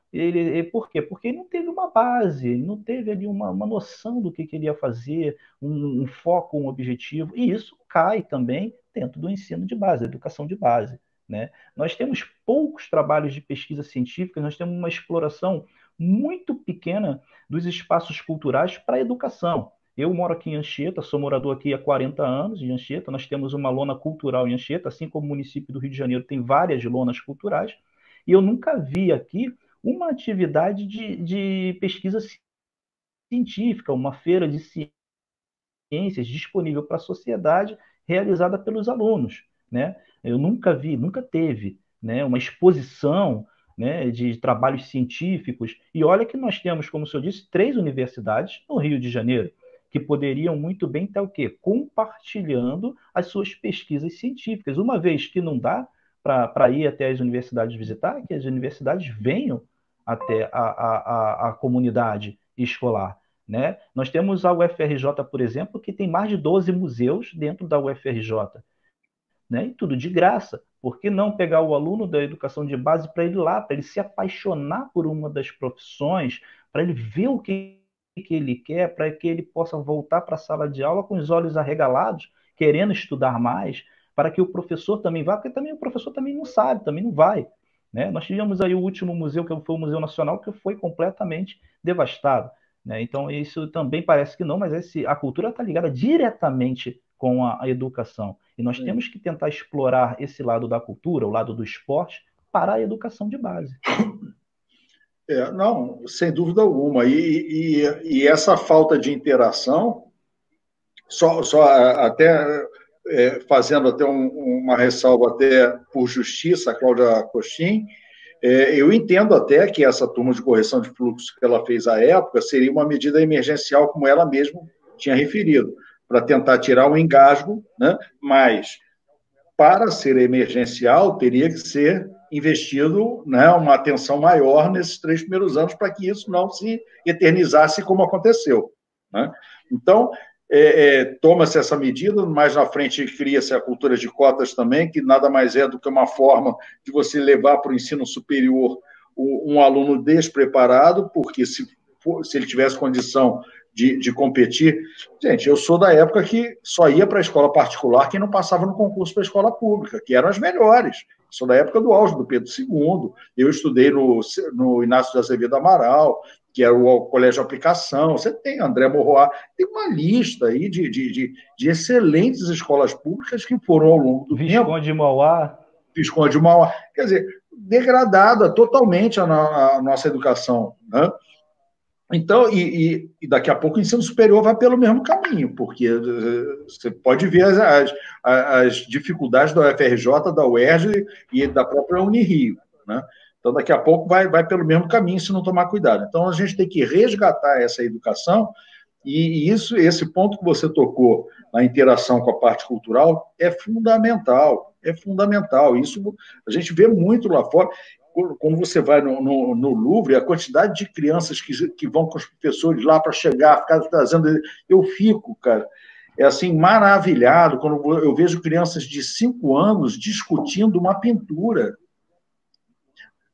por quê? Porque ele não teve uma base, ele não teve ali uma noção do que ele ia fazer, um foco, um objetivo, e isso cai também dentro do ensino de base, da educação de base, né? Nós temos poucos trabalhos de pesquisa científica, nós temos uma exploração muito pequena dos espaços culturais para a educação. Eu moro aqui em Anchieta, sou morador aqui há 40 anos em Anchieta, nós temos uma lona cultural em Anchieta, assim como o município do Rio de Janeiro tem várias lonas culturais, e eu nunca vi aqui uma atividade de pesquisa científica, uma feira de ciências disponível para a sociedade, realizada pelos alunos, né? Eu nunca vi, nunca teve, né, uma exposição, né, de trabalhos científicos. E olha que nós temos, como o senhor disse, 3 universidades no Rio de Janeiro, que poderiam muito bem estar o quê? Compartilhando as suas pesquisas científicas. Uma vez que não dá para ir até as universidades visitar, que as universidades venham até a comunidade escolar, né? Nós temos a UFRJ, por exemplo, que tem mais de 12 museus dentro da UFRJ, né? E tudo de graça. Por que não pegar o aluno da educação de base para ir lá, para ele se apaixonar por uma das profissões, para ele ver o que ele quer, para que ele possa voltar para a sala de aula com os olhos arregalados, querendo estudar mais, para que o professor também vá, porque também o professor também não sabe, também não vai, né? Nós tivemos aí o último museu, que foi o Museu Nacional, que foi completamente devastado, né? Então, isso também parece que não, mas a cultura está ligada diretamente com a educação. E nós temos que tentar explorar esse lado da cultura, o lado do esporte, para a educação de base. Não, sem dúvida alguma. E essa falta de interação, só até fazendo até uma ressalva até por justiça, a Cláudia Coxim, eu entendo até que essa turma de correção de fluxo que ela fez à época seria uma medida emergencial, como ela mesma tinha referido, para tentar tirar o engasgo, né? Mas, para ser emergencial, teria que ser investido, né, uma atenção maior nesses 3 primeiros anos para que isso não se eternizasse como aconteceu, né? Então, toma-se essa medida, mais na frente cria-se a cultura de cotas também, que nada mais é do que uma forma de você levar para o ensino superior um aluno despreparado, porque se ele tivesse condição de competir... Gente, eu sou da época que só ia para a escola particular quem não passava no concurso para a escola pública, que eram as melhores. Sou da época do auge do Pedro II, eu estudei no Inácio de Azevedo Amaral, que era o Colégio de Aplicação, você tem André Morroá, tem uma lista aí de excelentes escolas públicas que foram ao longo do tempo... Visconde de Mauá. Visconde de Mauá. Quer dizer, degradada totalmente a nossa educação, né? Então, e daqui a pouco o ensino superior vai pelo mesmo caminho, porque você pode ver as dificuldades da UFRJ, da UERJ e da própria Unirio, né? Então, daqui a pouco vai pelo mesmo caminho se não tomar cuidado. Então, a gente tem que resgatar essa educação E isso, esse ponto que você tocou na interação com a parte cultural é fundamental, é fundamental. Isso a gente vê muito lá fora. Quando você vai no Louvre, a quantidade de crianças que vão com os professores lá para chegar, ficar trazendo. Eu fico, cara, é assim, maravilhado quando eu vejo crianças de 5 anos discutindo uma pintura.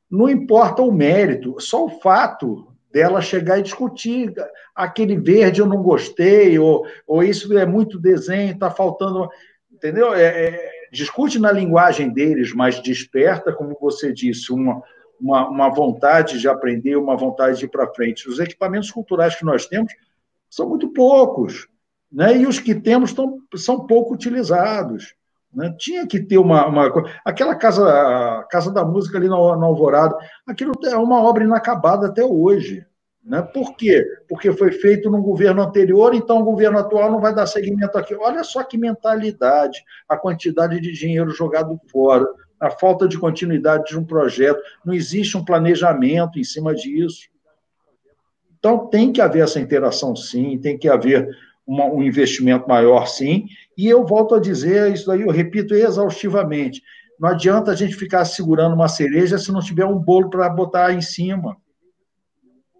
Não importa o mérito, só o fato dela chegar e discutir. Aquele verde eu não gostei, ou isso é muito desenho, está faltando. Entendeu? Discute na linguagem deles, mas desperta, como você disse, uma vontade de aprender, uma vontade de ir para frente. Os equipamentos culturais que nós temos são muito poucos, né? E os que temos são pouco utilizados. Né? Tinha que ter aquela casa da música ali na Alvorada, aquilo é uma obra inacabada até hoje. Né? Por quê? Porque foi feito no governo anterior, então o governo atual não vai dar seguimento aqui. Olha só que mentalidade, a quantidade de dinheiro jogado fora, a falta de continuidade de um projeto, não existe um planejamento em cima disso. Então, tem que haver essa interação, sim, tem que haver um investimento maior, sim. E eu volto a dizer isso aí, eu repito exaustivamente: não adianta a gente ficar segurando uma cereja se não tiver um bolo para botar em cima.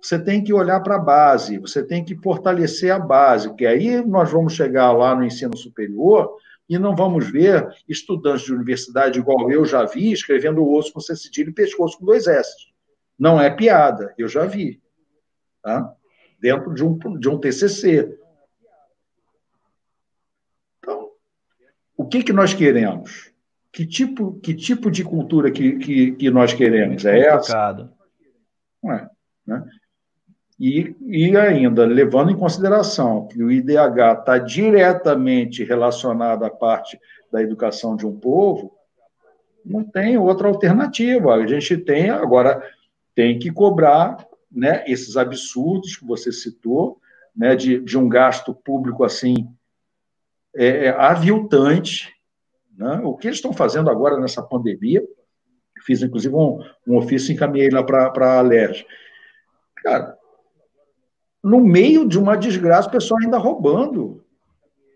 Você tem que olhar para a base, você tem que fortalecer a base, porque aí nós vamos chegar lá no ensino superior e não vamos ver estudantes de universidade, igual eu já vi, escrevendo o osso com C cedilha e pescoço com 2 S. Não é piada, eu já vi. Tá? Dentro de um TCC. Então, o que nós queremos? Que tipo de cultura que nós queremos? Muito É essa? complicado. Não é, né? E ainda, levando em consideração que o IDH está diretamente relacionado à parte da educação de um povo, não tem outra alternativa. A gente tem, agora, tem que cobrar, né, esses absurdos que você citou, né, de um gasto público assim aviltante. Né? O que eles estão fazendo agora nessa pandemia, fiz inclusive um ofício e encaminhei lá para a Alerj. Cara, no meio de uma desgraça, o pessoal ainda roubando.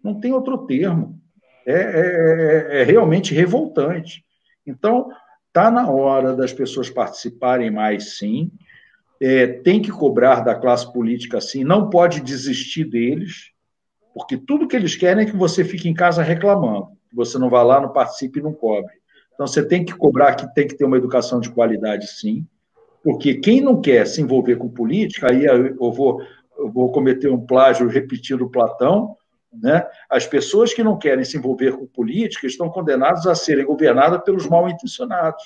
Não tem outro termo. É realmente revoltante. Então, está na hora das pessoas participarem mais, sim. Tem que cobrar da classe política, sim. Não pode desistir deles, porque tudo que eles querem é que você fique em casa reclamando. Que você não vá lá, não participe e não cobre. Então, você tem que cobrar que tem que ter uma educação de qualidade, sim. Porque quem não quer se envolver com política, aí eu vou cometer um plágio repetindo Platão, né? As pessoas que não querem se envolver com política estão condenadas a serem governadas pelos mal intencionados.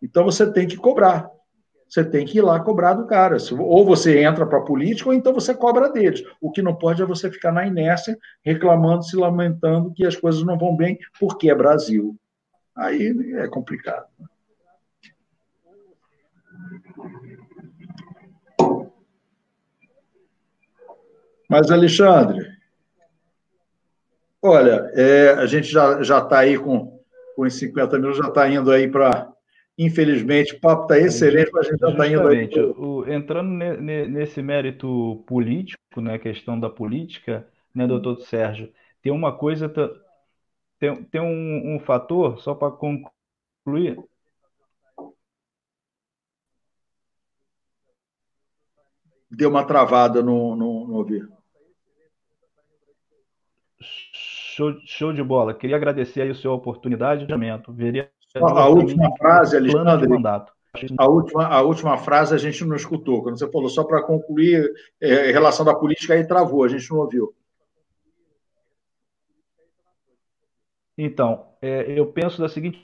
Então você tem que cobrar. Você tem que ir lá cobrar do cara. Ou você entra para a política, ou então você cobra deles. O que não pode é você ficar na inércia, reclamando, se lamentando que as coisas não vão bem, porque é Brasil. Aí é complicado. Mas, Alexandre, olha, a gente já está aí com os 50 minutos, já está indo aí para. Infelizmente, o papo está excelente, mas a gente já está indo aí. Justamente, entrando nesse mérito político, né, questão da política, né, doutor Sérgio, tem uma coisa, tem um fator, só para concluir. Deu uma travada no ouvir. Show de bola. Queria agradecer aí a sua oportunidade de momento. A Vereador também última tem que ter frase, plano de Alexandre, mandato. a última frase a gente não escutou. Quando você falou só para concluir, em relação da política, aí travou, a gente não ouviu. Então, eu penso da seguinte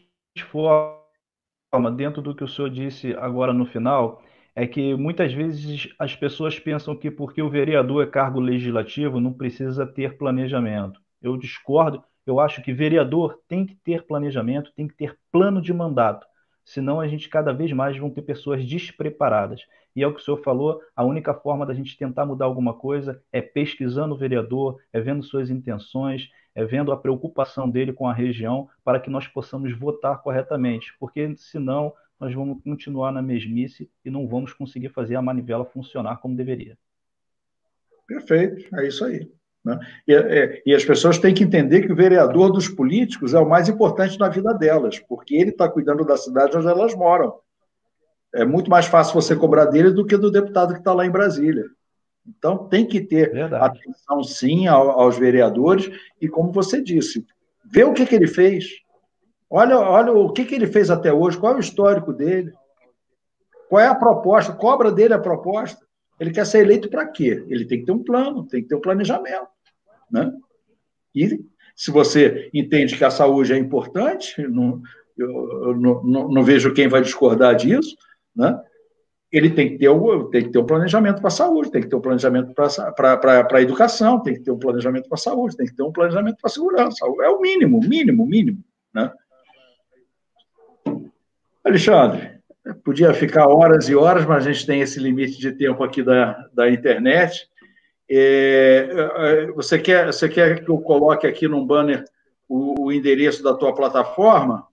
forma, dentro do que o senhor disse agora no final, é que muitas vezes as pessoas pensam que porque o vereador é cargo legislativo não precisa ter planejamento. Eu discordo, eu acho que vereador tem que ter planejamento, tem que ter plano de mandato, senão a gente cada vez mais vão ter pessoas despreparadas. E é o que o senhor falou, a única forma da gente tentar mudar alguma coisa é pesquisando o vereador, é vendo suas intenções, vendo a preocupação dele com a região para que nós possamos votar corretamente, porque senão nós vamos continuar na mesmice e não vamos conseguir fazer a manivela funcionar como deveria. Perfeito, é isso aí. Né? E as pessoas têm que entender que o vereador dos políticos é o mais importante na vida delas, porque ele está cuidando da cidade onde elas moram. É muito mais fácil você cobrar dele do que do deputado que está lá em Brasília. Então, tem que ter Verdade. atenção, sim, aos vereadores, e como você disse, ver o que ele fez. Olha o que ele fez até hoje, qual é o histórico dele, qual é a proposta, cobra dele a proposta. Ele quer ser eleito para quê? Ele tem que ter um plano, tem que ter um planejamento. Né? E se você entende que a saúde é importante, eu não vejo quem vai discordar disso, né? Ele tem que ter um planejamento para a saúde, tem que ter um planejamento para a educação, tem que ter um planejamento para a saúde, tem que ter um planejamento para a segurança. É o mínimo, mínimo, mínimo. Né? Alexandre, podia ficar horas e horas, mas a gente tem esse limite de tempo aqui da internet. Você quer que eu coloque aqui num banner o endereço da tua plataforma?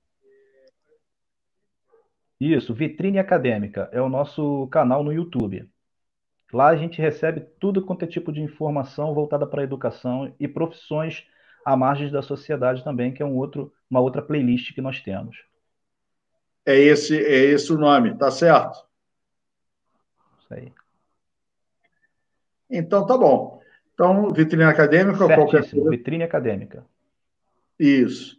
Isso, Vitrine Acadêmica é o nosso canal no YouTube. Lá a gente recebe tudo quanto é tipo de informação voltada para a educação e profissões à margem da sociedade também, que é uma outra playlist que nós temos. É esse o nome, tá certo? Isso aí. Então, tá bom. Então, vitrine acadêmica, qualquer Certíssimo, coisa. Vitrine Acadêmica. Isso.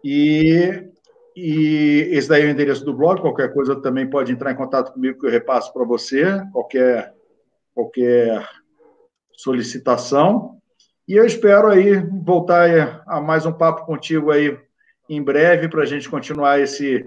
E, e esse daí é o endereço do blog, qualquer coisa também pode entrar em contato comigo que eu repasso para você, qualquer solicitação. E eu espero aí voltar a mais um papo contigo aí em breve para a gente continuar esse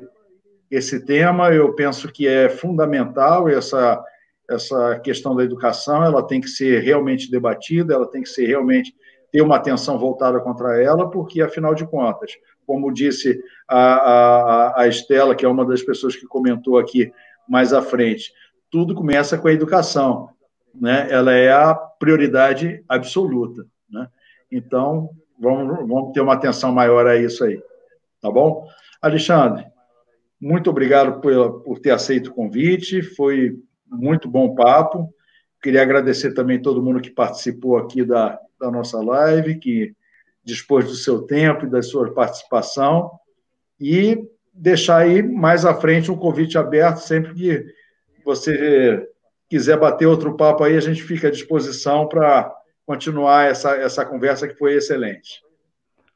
tema. Eu penso que é fundamental essa questão da educação, ela tem que ser realmente debatida, ela tem que ser realmente ter uma atenção voltada contra ela, porque, afinal de contas, como disse a Estela, que é uma das pessoas que comentou aqui mais à frente, tudo começa com a educação, né? Ela é a prioridade absoluta, né? Então, vamos ter uma atenção maior a isso aí, tá bom? Alexandre, muito obrigado por ter aceito o convite, foi muito bom papo. Queria agradecer também todo mundo que participou aqui da nossa live, que dispôs do seu tempo e da sua participação, e deixar aí mais à frente um convite aberto, sempre que você quiser bater outro papo aí, a gente fica à disposição para continuar essa conversa que foi excelente.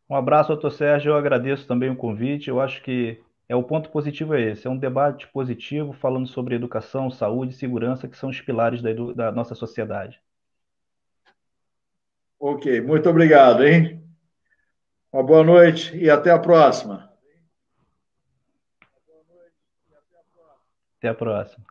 Um abraço, doutor Sérgio. Eu agradeço também o convite. Eu acho que o ponto positivo é esse: é um debate positivo falando sobre educação, saúde e segurança, que são os pilares da nossa sociedade. Ok, muito obrigado, hein? Uma boa noite e até a próxima. Até a próxima.